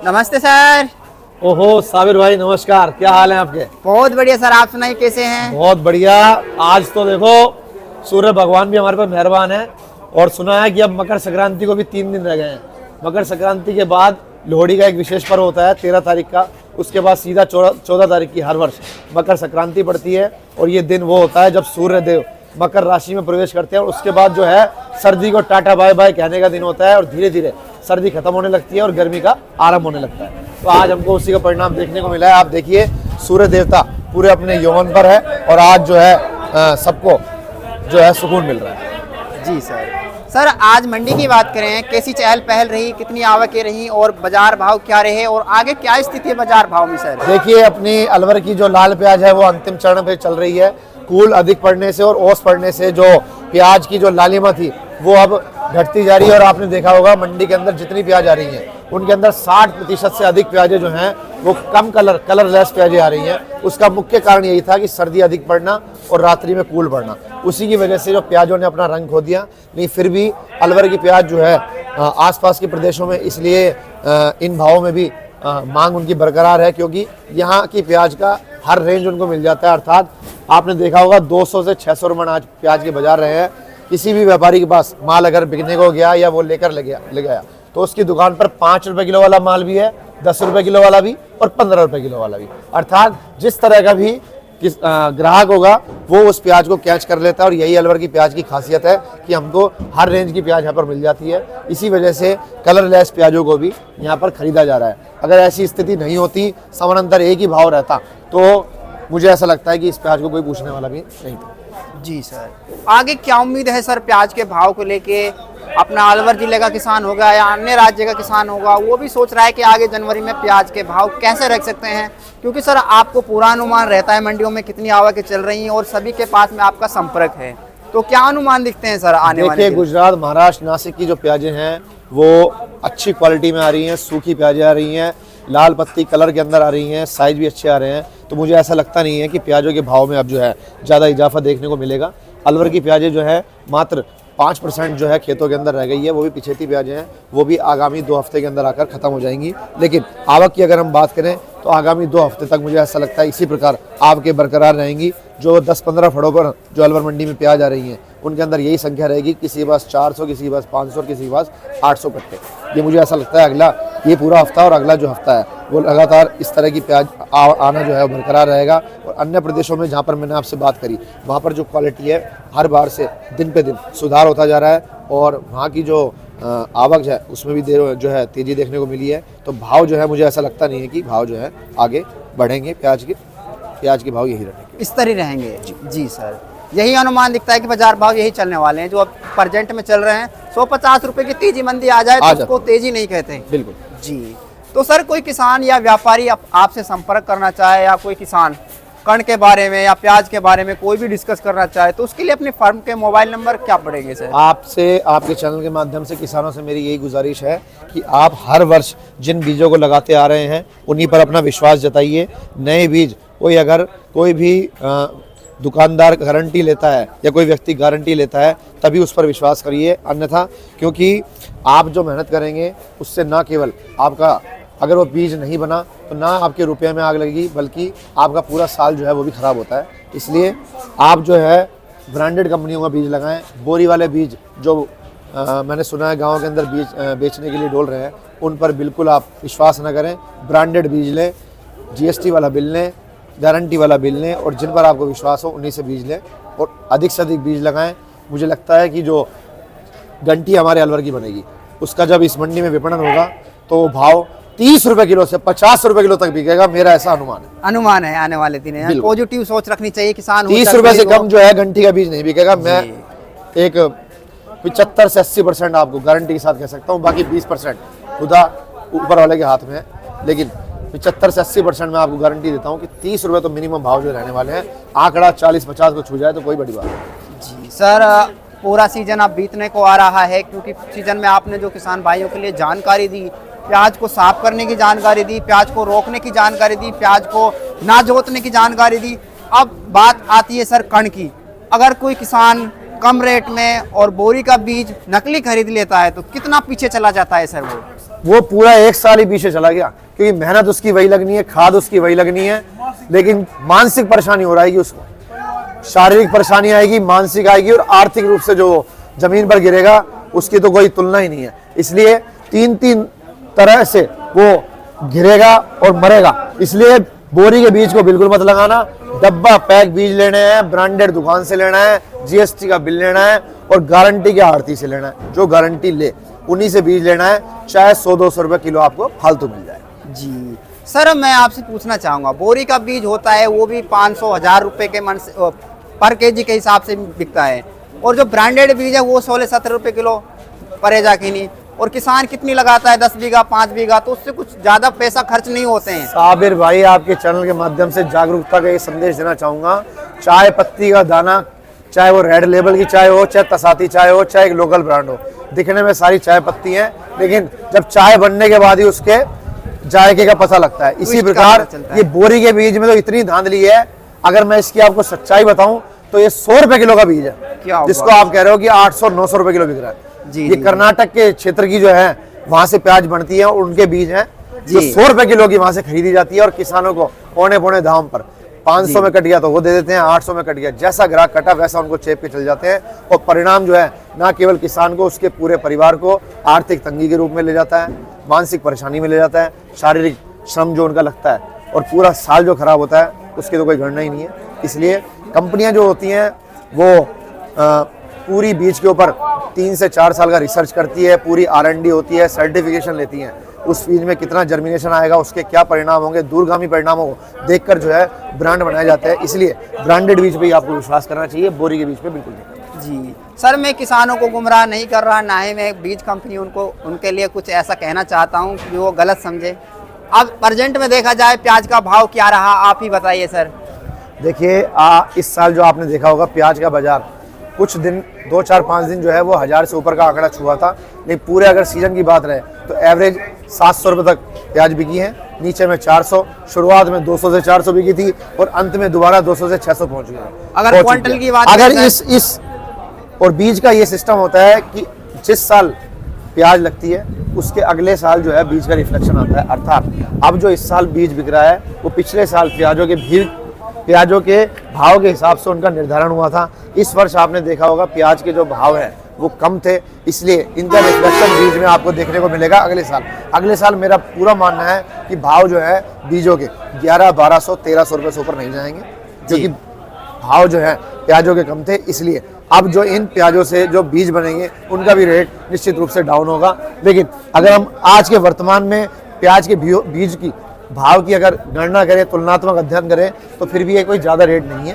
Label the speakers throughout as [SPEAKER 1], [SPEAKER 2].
[SPEAKER 1] नमस्ते सर।
[SPEAKER 2] ओहो साबिर भाई नमस्कार, क्या हाल है आपके?
[SPEAKER 1] बहुत बढ़िया सर, आप सुनाइए कैसे हैं?
[SPEAKER 2] बहुत बढ़िया। आज तो देखो सूर्य भगवान भी हमारे पर मेहरबान है और सुना है कि अब मकर संक्रांति को भी 3 दिन रह गए हैं। मकर संक्रांति के बाद लोहड़ी का एक विशेष पर्व होता है 13 तारीख का, उसके बाद सीधा 14 तारीख की हर वर्ष मकर संक्रांति पड़ती है और ये दिन वो होता है जब सूर्य देव मकर राशि में प्रवेश करते हैं और उसके बाद जो है सर्दी को टाटा बाय बाय कहने का दिन होता है और धीरे धीरे सर्दी खत्म होने लगती है और गर्मी का आरंभ होने लगता है। तो आज हमको उसी का परिणाम देखने को मिला है। आप देखिए सूर्य देवता पूरे अपने यौवन पर है और आज जो है सबको जो है सुकून मिल रहा है।
[SPEAKER 1] जी सर। सर आज मंडी की बात करें, कैसी चहल पहल रही, कितनी आवकें रही और बाजार भाव क्या रहे और आगे क्या स्थिति है बाजार भाव में सर?
[SPEAKER 2] देखिए अपनी अलवर की जो लाल प्याज है वो अंतिम चरण पे चल रही है। कूल अधिक पड़ने से और ओस पड़ने से जो प्याज की जो लालिमा थी वो अब घटती जा रही है और आपने देखा होगा मंडी के अंदर जितनी प्याज आ रही है उनके अंदर 60% से अधिक प्याजें जो हैं वो कम कलरलेस प्याजें आ रही हैं। उसका मुख्य कारण यही था कि सर्दी अधिक पड़ना और रात्रि में कूल पड़ना, उसी की वजह से जो प्याजों ने अपना रंग खो दिया। नहीं फिर भी अलवर की प्याज जो है आसपास के प्रदेशों में इसलिए इन भावों में भी मांग उनकी बरकरार है क्योंकि यहाँ की प्याज का हर रेंज उनको मिल जाता है। अर्थात आपने देखा होगा 200 से 600 रुपये आज प्याज के बाजार रहे हैं। किसी भी व्यापारी के पास माल अगर बिकने को गया या वो लेकर ले गया तो उसकी दुकान पर 5 रुपए किलो वाला माल भी है, 10 रुपए किलो वाला भी और 15 रुपए किलो वाला भी। अर्थात जिस तरह का भी ग्राहक होगा वो उस प्याज को कैच कर लेता है और यही अलवर की प्याज की खासियत है कि हमको हर रेंज की प्याज यहाँ पर मिल जाती है। इसी वजह से कलरलेस प्याजों को भी यहाँ पर खरीदा जा रहा है। अगर ऐसी स्थिति नहीं होती, समानांतर एक ही भाव रहता, तो मुझे ऐसा लगता है कि इस प्याज को कोई पूछने वाला भी नहीं था।
[SPEAKER 1] जी सर। आगे क्या उम्मीद है सर प्याज के भाव को लेके? अपना अलवर जिले का किसान होगा या अन्य राज्य का किसान होगा वो भी सोच रहा है कि आगे जनवरी में प्याज के भाव कैसे रख सकते हैं, क्योंकि सर आपको पूरा अनुमान रहता है मंडियों में कितनी आवकें चल रही हैं और सभी के पास में आपका संपर्क है, तो क्या अनुमान दिखते हैं सर आने वाले?
[SPEAKER 2] देखिए गुजरात, महाराष्ट्र, नासिक की जो प्याजें हैं वो अच्छी क्वालिटी में आ रही हैं, सूखी प्याजें आ रही हैं, लाल पत्ती कलर के अंदर आ रही हैं, साइज भी अच्छे आ रहे हैं। तो मुझे ऐसा लगता नहीं है कि प्याजों के भाव में अब जो है ज़्यादा इजाफा देखने को मिलेगा। अलवर की प्याजें जो है मात्र 5% जो है खेतों के अंदर रह गई है, वो भी पिछेती प्याजें हैं, वो भी आगामी 2 हफ्ते के अंदर आकर ख़त्म हो जाएंगी। लेकिन आवक की अगर हम बात करें तो आगामी 2 हफ्ते तक मुझे ऐसा लगता है इसी प्रकार आवकें बरकरार रहेंगी। जो 10-15 फड़ों पर जो अलवर मंडी में प्याज आ रही हैं उनके अंदर यही संख्या रहेगी, किसी के पास 400, किसी के पास 500 और किसी के पास 800 कट्टे। ये मुझे ऐसा लगता है अगला ये पूरा हफ्ता और अगला जो हफ्ता है वो लगातार इस तरह की प्याज आना जो है बरकरार रहेगा। और अन्य प्रदेशों में जहाँ पर मैंने आपसे बात करी वहाँ पर जो क्वालिटी है हर बार से दिन पे दिन सुधार होता जा रहा है और वहाँ की जो आवक है उसमें भी जो है तेज़ी देखने को मिली है। तो भाव जो है मुझे ऐसा लगता नहीं है कि भाव जो है आगे बढ़ेंगे, प्याज के भाव यही रहेंगे,
[SPEAKER 1] इस तरह रहेंगे। जी सर, यही अनुमान दिखता है कि बाजार भाव यही चलने वाले हैं जो अब प्रेजेंट में चल रहे हैं। 150 रुपए की तेजी मंदी आ जाए तो उसको तेजी नहीं कहते।
[SPEAKER 2] बिल्कुल
[SPEAKER 1] जी। तो सर कोई किसान या व्यापारी आपसे संपर्क करना चाहे या कोई किसान कण के बारे में या प्याज के बारे में कोई भी डिस्कस करना चाहे तो उसके लिए अपनी फर्म के मोबाइल नंबर क्या पड़ेंगे सर?
[SPEAKER 2] आपसे आपके चैनल के माध्यम से किसानों से मेरी यही गुजारिश है कि आप हर वर्ष जिन बीजों को लगाते आ रहे हैं उन्हीं पर अपना विश्वास जताइए। नए बीज कोई भी दुकानदार गारंटी लेता है या कोई व्यक्ति गारंटी लेता है तभी उस पर विश्वास करिए, अन्यथा क्योंकि आप जो मेहनत करेंगे उससे ना केवल आपका अगर वो बीज नहीं बना तो ना आपके रुपये में आग लगेगी बल्कि आपका पूरा साल जो है वो भी ख़राब होता है। इसलिए आप जो है ब्रांडेड कंपनियों का बीज लगाएं। बोरी वाले बीज जो मैंने सुना है गाँव के अंदर बीज बेचने के लिए डोल रहे हैं उन पर बिल्कुल आप विश्वास ना करें। ब्रांडेड बीज लें, GST वाला बिल लें, गारंटी वाला बिल लें और जिन पर आपको विश्वास हो उन्हीं से बीज लें और अधिक से अधिक बीज लगाएं। मुझे लगता है कि जो घंटी हमारे अलवर की बनेगी उसका जब इस मंडी में विपणन होगा तो भाव 30 रुपए किलो से 50 रुपए किलो तक बिकेगा, मेरा ऐसा अनुमान है
[SPEAKER 1] आने वाले दिन है। पॉजिटिव सोच रखनी चाहिए किसान।
[SPEAKER 2] 30 रुपए से कम जो है घंटी का बीज नहीं बिकेगा। मैं एक 75 से 80% आपको गारंटी के साथ कह सकता हूँ, बाकी 20% खुदा ऊपर वाले के हाथ में है, लेकिन 75 से 80% मैं आपको गारंटी देता हूँ कि 30 रुपए तो मिनिमम भाव जो रहने वाले हैं। आंकड़ा 40-50 को छू जाए तो कोई बड़ी बात नहीं।
[SPEAKER 1] जी सर, पूरा सीजन अब बीतने को आ रहा है क्योंकि सीजन में आपने जो किसान भाइयों के लिए जानकारी दी, प्याज को साफ करने की जानकारी दी, प्याज को रोकने की जानकारी दी, प्याज को ना जोतने की जानकारी दी। अब बात आती है सर कण की। अगर कोई किसान कम रेट में और बोरी का बीज नकली खरीद लेता है तो कितना पीछे चला जाता है सर वो?
[SPEAKER 2] वो पूरा 1 साल ही पीछे चला गया, क्योंकि मेहनत उसकी वही लगनी है, खाद उसकी वही लगनी है, लेकिन मानसिक परेशानी हो रहेगी उसको, शारीरिक परेशानी आएगी, मानसिक आएगी, और आर्थिक रूप से जो जमीन पर गिरेगा उसकी तो कोई तुलना ही नहीं है। इसलिए 3 तरह से वो गिरेगा और मरेगा। इसलिए बोरी के बीज को बिल्कुल मत लगाना, डब्बा पैक बीज लेने हैं, ब्रांडेड दुकान से लेना है, जीएसटी का बिल लेना है, और गारंटी के आड़ती से लेना है, जो गारंटी ले उन्हीं से बीज लेना है, चाहे 100-200 रुपए किलो आपको फालतू मिल जाए।
[SPEAKER 1] जी सर, मैं आपसे पूछना चाहूँगा, बोरी का बीज होता है वो भी 500-1000 रुपये के मन से पर केजी के हिसाब से बिकता है, और जो ब्रांडेड बीज है वो 16-17 रुपये किलो परेजा की नहीं, और किसान कितनी लगाता है 10 बीघा 5 बीघा, तो उससे कुछ ज़्यादा पैसा खर्च नहीं होते हैं।
[SPEAKER 2] साबिर भाई, आपके चैनल के माध्यम से जागरूकता का ये संदेश देना चाहूँगा, चाय पत्ती का दाना, चाहे वो रेड लेबल की चाय हो, चाहे तसाती चाय हो, चाहे एक लोकल ब्रांड हो, दिखने में सारी चाय पत्ती हैं, लेकिन जब चाय बनने के बाद ही उसके जायके का पता लगता है। इसी प्रकार ये बोरी के बीज में तो इतनी धांधली है, अगर मैं इसकी आपको सच्चाई बताऊं तो ये 100 रुपए किलो का बीज है, जिसको आप कह रहे हो कि 800-900 रुपए किलो बिक रहा है। ये कर्नाटक के क्षेत्र की जो है वहां से प्याज बनती है, और उनके बीज हैं जो 100 रुपए किलो की वहां से खरीदी जाती है, और किसानों को पौने दाम पर 500 में कट गया तो वो दे देते हैं, 800 में कट गया, जैसा ग्राहक कटा वैसा उनको चेप के चले जाते हैं, और परिणाम जो है ना केवल किसान को, उसके पूरे परिवार को आर्थिक तंगी के रूप में ले जाता है, मानसिक परेशानी में ले जाता है, शारीरिक श्रम जो उनका लगता है, और पूरा साल जो खराब होता है उसकी तो कोई गणना ही नहीं है। इसलिए कंपनियां जो होती हैं वो पूरी बीज के ऊपर 3 से 4 साल का रिसर्च करती है, पूरी R&D होती है, सर्टिफिकेशन लेती हैं, उस बीज में कितना जर्मिनेशन आएगा, उसके क्या परिणाम होंगे, दूरगामी परिणामों को देखकर जो है ब्रांड बनाए जाते हैं। इसलिए ब्रांडेड बीज पे ही आपको विश्वास करना चाहिए, बोरी के बीज पे बिल्कुल नहीं।
[SPEAKER 1] जी सर, मैं किसानों को गुमराह नहीं कर रहा, ना ही मैं बीज कंपनी उनके लिए कुछ ऐसा कहना चाहता हूँ कि वो गलत समझे। अब प्रेजेंट में देखा जाए प्याज का भाव क्या रहा, आप ही बताइए सर।
[SPEAKER 2] देखिए, इस साल जो आपने देखा होगा प्याज का बाजार कुछ दिन 2-4-5 दिन जो है वो 1000 से ऊपर का आंकड़ा छुआ था, लेकिन पूरे अगर सीजन की बात रहे तो एवरेज 700 रुपये तक प्याज बिकी है, नीचे में 400, शुरुआत में 200 से 400 बिकी थी, और अंत में दोबारा 200 से 600 पहुंच गया।
[SPEAKER 1] अगर क्विंटल की बात
[SPEAKER 2] अगर इस और बीज का ये सिस्टम होता है कि जिस साल प्याज लगती है उसके अगले साल जो है बीज का रिफ्लेक्शन आता है, अर्थात अब जो इस साल बीज बिक रहा है वो पिछले साल प्याजों के भाव के हिसाब से उनका निर्धारण हुआ था। इस वर्ष आपने देखा होगा प्याज के जो भाव है वो कम थे, इसलिए इनका रिफ्लेक्शन बीज में आपको देखने को मिलेगा अगले साल मेरा पूरा मानना है कि भाव जो है बीजों के 1100-1200-1300 रुपये से ऊपर नहीं जाएंगे, क्योंकि भाव जो है प्याजों के कम थे। इसलिए अब जो इन प्याजों से जो बीज बनेंगे उनका भी रेट निश्चित रूप से डाउन होगा। लेकिन अगर हम आज के वर्तमान में प्याज के बीज की भाव की अगर गणना करें, तुलनात्मक अध्ययन करें, तो फिर भी ये कोई ज़्यादा रेट नहीं है,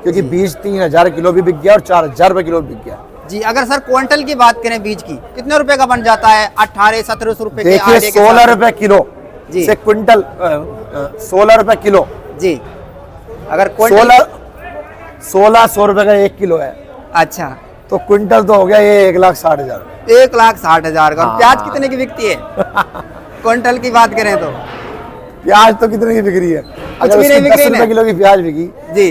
[SPEAKER 2] क्योंकि बीज 3000 किलो भी बिक गया और 4000 रुपये किलो बिक गया।
[SPEAKER 1] जी, अगर सर क्विंटल की बात करें बीज की, कितने रुपए का बन जाता है? 1800-1700 रुपए के।
[SPEAKER 2] देखिए 16 रुपए किलो से क्विंटल, 16 रुपए किलो
[SPEAKER 1] जी, अगर क्विंटल
[SPEAKER 2] 1600 रुपए का 1 किलो है,
[SPEAKER 1] अच्छा,
[SPEAKER 2] तो क्विंटल तो हो गया ये 1,60,000।
[SPEAKER 1] 1,60,000 का। प्याज कितने की बिकती है क्विंटल की बात करें तो?
[SPEAKER 2] प्याज तो कितने की बिक रही है? अगर
[SPEAKER 1] भी नहीं बिक रही
[SPEAKER 2] 10 रुपए किलो की प्याज बिकी
[SPEAKER 1] जी,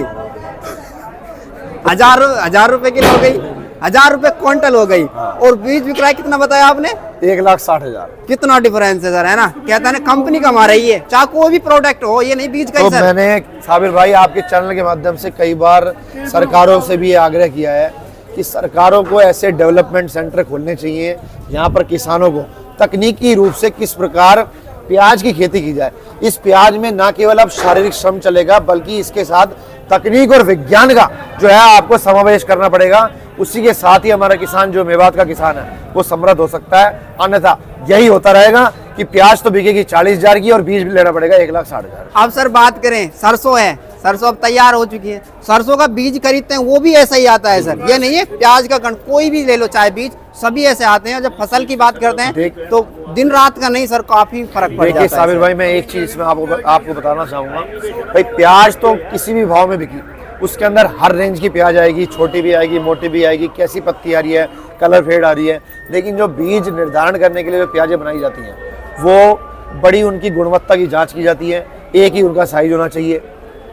[SPEAKER 1] 1000 रुपए किलो हो गई, 1000 रुपए क्विंटल हो गई, और बीज बिक रहा है कितना बताया आपने?
[SPEAKER 2] 1,60,000।
[SPEAKER 1] कितना डिफरेंस है सर, है ना? कहता है ना कंपनी कमा रही है, चाहे कोई भी प्रोडक्ट हो, ये नहीं बीज का।
[SPEAKER 2] तो मैंने साबिर भाई आपके चैनल के माध्यम से कई बार सरकारों से भी आग्रह किया है कि सरकारों को ऐसे डेवलपमेंट सेंटर खोलने चाहिए जहाँ पर किसानों को तकनीकी रूप से किस प्रकार प्याज की खेती की जाए। इस प्याज में ना केवल अब शारीरिक श्रम चलेगा, बल्कि इसके साथ तकनीक और विज्ञान का जो है आपको समावेश करना पड़ेगा। उसी के साथ ही हमारा किसान जो मेवात का किसान है वो समृद्ध हो सकता है, अन्यथा यही होता रहेगा कि प्याज तो बिकेगी 40,000 की और बीज भी लेना पड़ेगा 1,60,000।
[SPEAKER 1] अब सर बात करें, सरसों है, सरसों अब तैयार हो चुकी है, सरसों का बीज खरीदते हैं वो भी ऐसा ही आता है सर, ये नहीं है प्याज का कोई भी ले लो चाहे बीज, सभी ऐसे आते हैं। जब फसल की बात करते हैं तो दिन रात का नहीं सर, काफी फर्क पड़ जाता है।
[SPEAKER 2] साबिर भाई मैं एक चीज इसमें आपको बताना चाहूंगा भाई, प्याज तो किसी भी भाव में बिकी, उसके अंदर हर रेंज की प्याज आएगी, छोटी भी आएगी, मोटी भी आएगी, कैसी पत्ती आ रही है, कलर फेड आ रही है, लेकिन जो बीज निर्धारण करने के लिए जो प्याजें बनाई जाती हैं वो बड़ी उनकी गुणवत्ता की जांच की जाती है। एक ही उनका साइज होना चाहिए,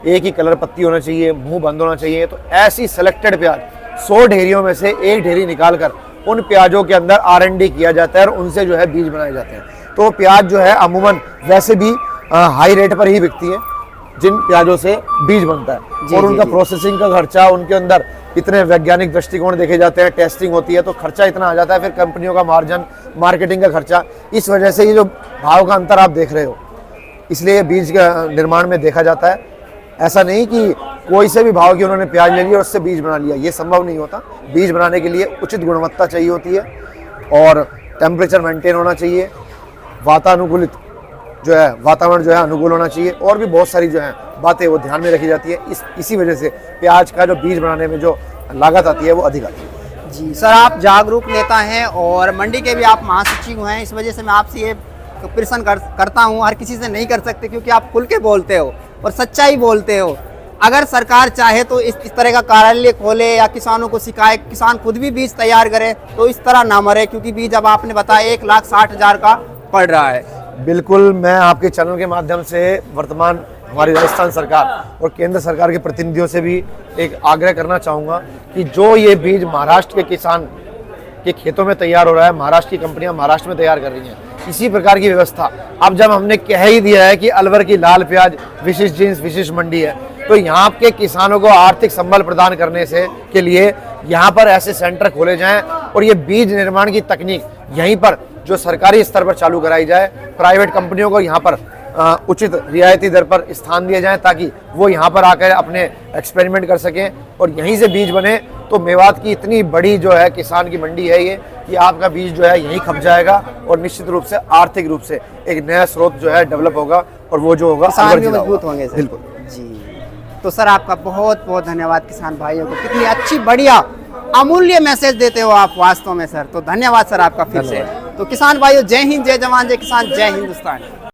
[SPEAKER 2] एक ही कलर पत्ती होना चाहिए, मुंह बंद होना चाहिए। तो ऐसी सिलेक्टेड प्याज 100 ढेरियों में से एक ढेरी निकाल कर उन प्याजों के अंदर R&D किया जाता है और उनसे जो है बीज बनाए जाते हैं। तो प्याज जो है अमूमन वैसे भी हाई रेट पर ही बिकती है जिन प्याजों से बीज बनता है। और उनका प्रोसेसिंग का खर्चा, उनके अंदर इतने वैज्ञानिक दृष्टिकोण देखे जाते हैं, टेस्टिंग होती है, तो खर्चा इतना आ जाता है, फिर कंपनियों का मार्जिन, मार्केटिंग का खर्चा, इस वजह से ये जो भाव का अंतर आप देख रहे हो, इसलिए बीज का निर्माण में देखा जाता है। ऐसा नहीं कि कोई से भी भाव की उन्होंने प्याज ले लिया और उससे बीज बना लिया, ये संभव नहीं होता। बीज बनाने के लिए उचित गुणवत्ता चाहिए होती है और टेम्परेचर मेंटेन होना चाहिए, वातानुकूलित जो है वातावरण जो है अनुकूल होना चाहिए, और भी बहुत सारी जो है बातें वो ध्यान में रखी जाती है। इसी वजह से प्याज का जो बीज बनाने में जो लागत आती है वो अधिक आती है।
[SPEAKER 1] जी सर, आप जागरूक नेता हैं और मंडी के भी आप महासचिव हैं, इस वजह से मैं आपसे ये प्रश्न करता हूँ, हर किसी से नहीं कर सकते क्योंकि आप खुल के बोलते हो और सच्चाई बोलते हो। अगर सरकार चाहे तो इस तरह का कार्यालय खोले या किसानों को सिखाए, किसान खुद भी बीज तैयार करे, तो इस तरह ना मरे, क्योंकि बीज अब आपने बताया 1,60,000 का पड़ रहा है।
[SPEAKER 2] बिल्कुल, मैं आपके चैनल के माध्यम से वर्तमान हमारी राजस्थान सरकार और केंद्र सरकार के प्रतिनिधियों से भी एक आग्रह करना चाहूँगा कि जो ये बीज महाराष्ट्र के किसान के खेतों में तैयार हो रहा है, महाराष्ट्र की कंपनियां महाराष्ट्र में तैयार कर रही हैं, इसी प्रकार की व्यवस्था अब जब हमने कह ही दिया है कि अलवर की लाल प्याज विशिष्ट जींस विशिष्ट मंडी है, तो यहाँ के किसानों को आर्थिक संबल प्रदान करने से के लिए यहाँ पर ऐसे सेंटर खोले जाएं और ये बीज निर्माण की तकनीक यहीं पर जो सरकारी स्तर पर चालू कराई जाए, प्राइवेट कंपनियों को यहाँ पर उचित रियायती दर पर स्थान दिए जाएं ताकि वो यहाँ पर आकर अपने एक्सपेरिमेंट कर सकें और यहीं से बीज बने। तो मेवात की इतनी बड़ी जो है किसान की मंडी है ये कि आपका बीज जो है यहीं खप जाएगा और निश्चित रूप से आर्थिक रूप से एक नया स्रोत जो है डेवलप होगा और वो जो होगा
[SPEAKER 1] किसान भी मजबूत होंगे सर।
[SPEAKER 2] बिल्कुल
[SPEAKER 1] जी, तो सर आपका बहुत बहुत धन्यवाद किसान भाइयों को, कितनी अच्छी बढ़िया अमूल्य मैसेज देते हो आप वास्तव में सर, तो धन्यवाद सर आपका फिर से। तो किसान भाइयों, जय हिंद, जय जवान, जय किसान, जय हिंदुस्तान।